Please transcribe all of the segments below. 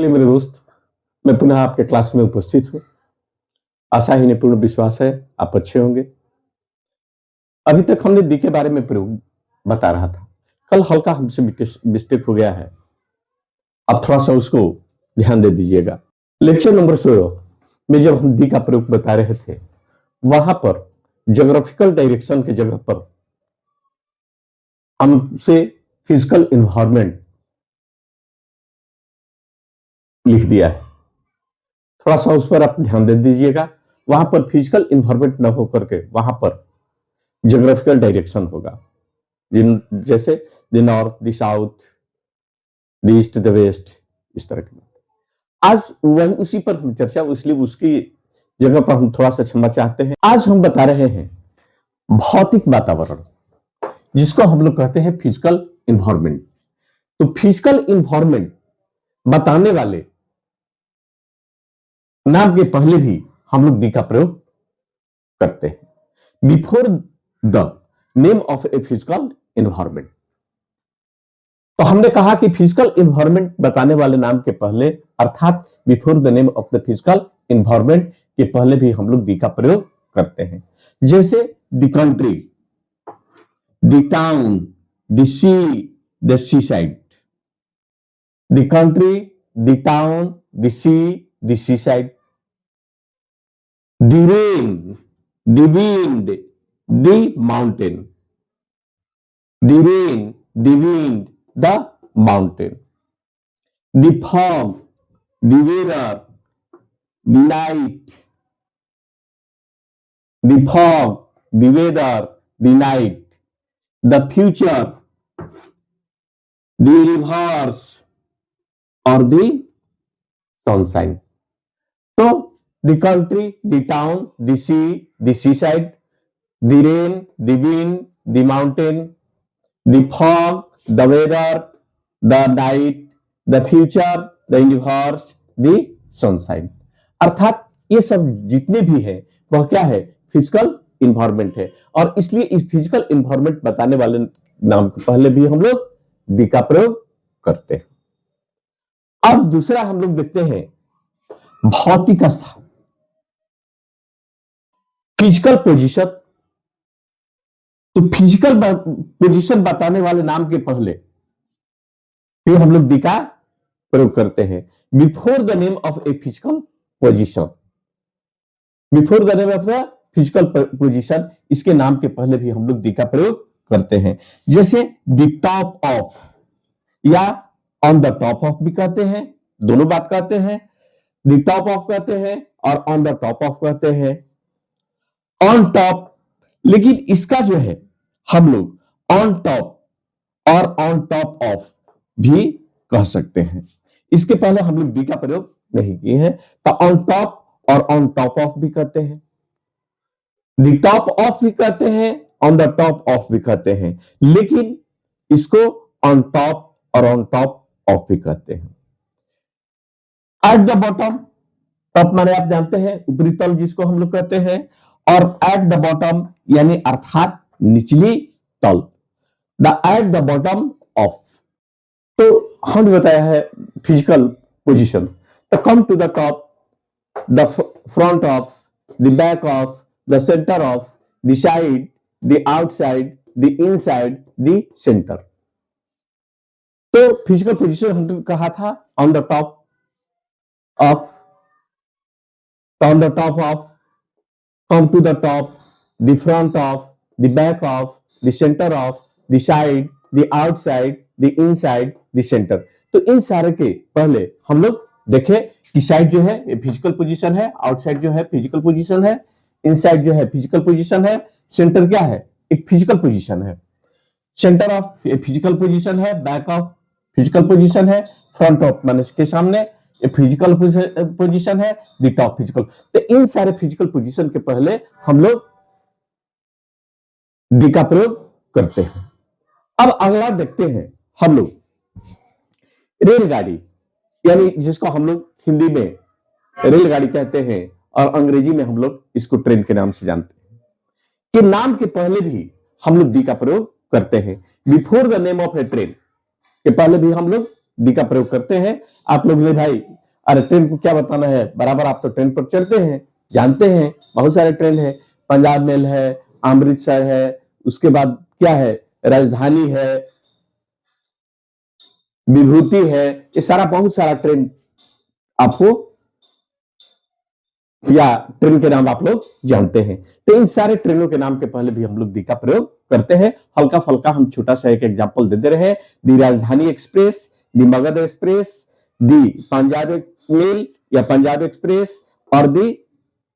चलिए मेरे दोस्त, मैं पुनः आपके क्लास में उपस्थित हूँ। आशा ही नहीं पूर्ण विश्वास है आप अच्छे होंगे। अभी तक हमने दी के बारे में प्रयोग बता रहा था। कल हल्का हमसे मिस्टेक हो गया है। अब थोड़ा-सा उसको ध्यान दे दीजिएगा। लेक्चर नंबर 16 में जब हम दी का प्रयोग बता रहे थे, वहां पर ज्योग्राफिकल डायरेक्शन की जगह पर हमसे फिजिकल एनवायरनमेंट लिख दिया है। थोड़ा-सा उस पर आप ध्यान दे दीजिएगा। वहां पर फिजिकल एनवायरनमेंट न होकर के वहां पर ज्योग्राफिकल डायरेक्शन होगा। जिन जैसे the north, the south, the east, the west, इस तरह की। आज वही उसी पर हम चर्चा, इसलिए उसकी जगह पर हम थोड़ा सा क्षमा चाहते हैं। आज हम बता रहे हैं भौतिक वातावरण, जिसको हम लोग कहते हैं फिजिकल इन्वायरमेंट। तो फिजिकल इन्वायरमेंट बताने वाले नाम के पहले भी हम लोग दी का प्रयोग करते हैं। Before the name of a physical environment. तो हमने कहा कि फिजिकल इन्वायरमेंट बताने वाले नाम के पहले, अर्थात before the name of the physical environment के पहले भी हम लोग दी का प्रयोग करते हैं। जैसे the country, the town, the sea, the seaside. The country, the town, the sea, the seaside. The rain, the wind, the mountain. The rain, the wind, the mountain. The fog, the weather, the night. The fog, the weather, the night. The future, the rivers, or the sunshine. So, the country, the town, the sea, the seaside, the rain, the wind, the mountain, the fog, the weather, the night, the future, the universe, the sunshine। अर्थात ये सब जितने भी है वह क्या है, physical environment है। और इसलिए इस फिजिकल इन्वायरमेंट बताने वाले नाम के पहले भी हम लोग दी का प्रयोग करते हैं। अब दूसरा हम लोग देखते हैं भौतिक स्थान, फिजिकल पोजीशन। तो फिजिकल पोजीशन बताने वाले नाम के पहले फिर हम लोग दी का प्रयोग करते हैं। Before the name of a physical position. Before the name of the physical position, इसके नाम के पहले भी हम लोग दी का प्रयोग करते हैं। जैसे द टॉप ऑफ, या ऑन द टॉप ऑफ भी कहते हैं, दोनों बात कहते हैं। द टॉप ऑफ कहते हैं और ऑन द टॉप ऑफ कहते हैं। ऑन टॉप, लेकिन इसका जो है हम लोग ऑन टॉप और ऑन टॉप ऑफ भी कह सकते हैं। इसके पहले हम लोग दी का प्रयोग नहीं किए हैं, तो ऑन टॉप और ऑन टॉप ऑफ भी कहते हैं। द टॉप ऑफ भी कहते हैं, ऑन द टॉप ऑफ भी कहते हैं, लेकिन इसको ऑन टॉप और ऑन टॉप ऑफ भी कहते हैं। एट द बॉटम, टॉप माने आप जानते हैं ऊपरी तल जिसको हम लोग कहते हैं, और एट द बॉटम यानी अर्थात निचली तल, the at the bottom of. तो हमने बताया है फिजिकल पोजीशन। तो come to the top, the front of, the back of, the centre of, the side, the outside, the inside, the centre. तो फिजिकल पोजीशन हमने कहा था on the top of, on the top of, come to the top, the front of, the back of, the center of, the side, the outside, the inside, the center। तो इन सारे के पहले हम लोग देखें कि साइड जो है ये फिजिकल पोजीशन है, आउटसाइड जो है फिजिकल पोजीशन है, इनसाइड जो है फिजिकल पोजीशन है, सेंटर क्या है, एक फिजिकल पोजीशन है। सेंटर ऑफ फिजिकल पोजीशन है, बैक ऑफ फिजिकल पोजीशन है, फ्रंट ऑफ माने के सामने फिजिकल पोजीशन है, द टॉप फिजिकल। तो इन सारे फिजिकल पोजीशन के पहले हम लोग दी का प्रयोग करते हैं। अब अगला देखते हैं हम लोग रेलगाड़ी, यानी जिसको हम लोग हिंदी में रेलगाड़ी कहते हैं और अंग्रेजी में हम लोग इसको ट्रेन के नाम से जानते हैं, कि नाम के पहले भी हम लोग दी का प्रयोग करते हैं। Before the name of A train के पहले भी हम लोग दी का प्रयोग करते हैं। आप लोग ने भाई अरे ट्रेन को क्या बताना है, बराबर आप तो ट्रेन पर चढ़ते हैं, जानते हैं बहुत सारे ट्रेन है, पंजाब मेल है, अमृतसर है, उसके बाद क्या है, राजधानी है, विभूति है, ये सारा बहुत सारा ट्रेन आपको या ट्रेन के नाम आप लोग जानते हैं। तो इन सारे ट्रेनों के नाम के पहले भी हम लोग दी का प्रयोग करते हैं। हल्का फल्का हम छोटा सा एक एग्जांपल दे दे रहे हैं। दी राजधानी एक्सप्रेस, दी मगध एक्सप्रेस, दी पंजाब मेल या पंजाब एक्सप्रेस और दी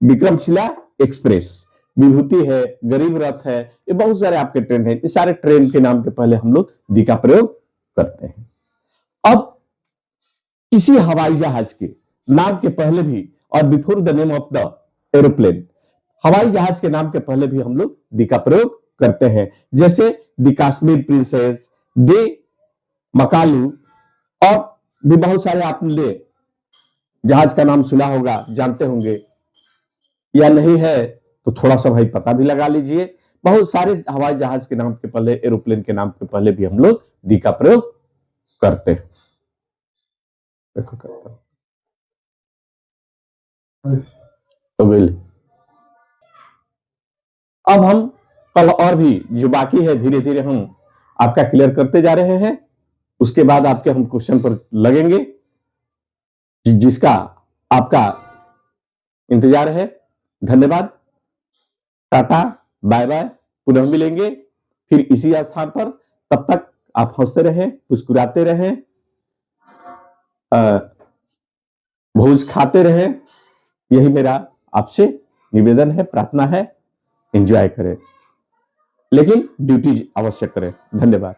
विक्रमशिला एक्सप्रेस। विभूति है, गरीब रथ है, ये बहुत सारे आपके ट्रेन है। इस सारे ट्रेन के नाम के पहले हम लोग दी का प्रयोग करते हैं। अब किसी हवाई जहाज के नाम के पहले भी और before the name of the aeroplane, हवाई जहाज के नाम के पहले भी हम लोग दी का प्रयोग करते हैं। जैसे दी कश्मीर प्रिंसेस, दी मकालू और भी बहुत सारे आपने जहाज का नाम सुना होगा, जानते होंगे या नहीं है तो थोड़ा सा भाई पता भी लगा लीजिए। बहुत सारे हवाई जहाज के नाम के पहले, एरोप्लेन के नाम के पहले भी हम लोग दी का प्रयोग करते हैं। देखो करता हूं अब हम कल और भी जो बाकी है धीरे धीरे हम आपका क्लियर करते जा रहे हैं। उसके बाद आपके हम क्वेश्चन पर लगेंगे जिसका आपका इंतजार है। धन्यवाद, टाटा, बाय बाय, पुनः मिलेंगे फिर इसी स्थान पर। तब तक आप हंसते रहें, मुस्कुराते रहें, भोज खाते रहें, यही मेरा आपसे निवेदन है, प्रार्थना है। एंजॉय करें लेकिन ड्यूटी अवश्य करें। धन्यवाद।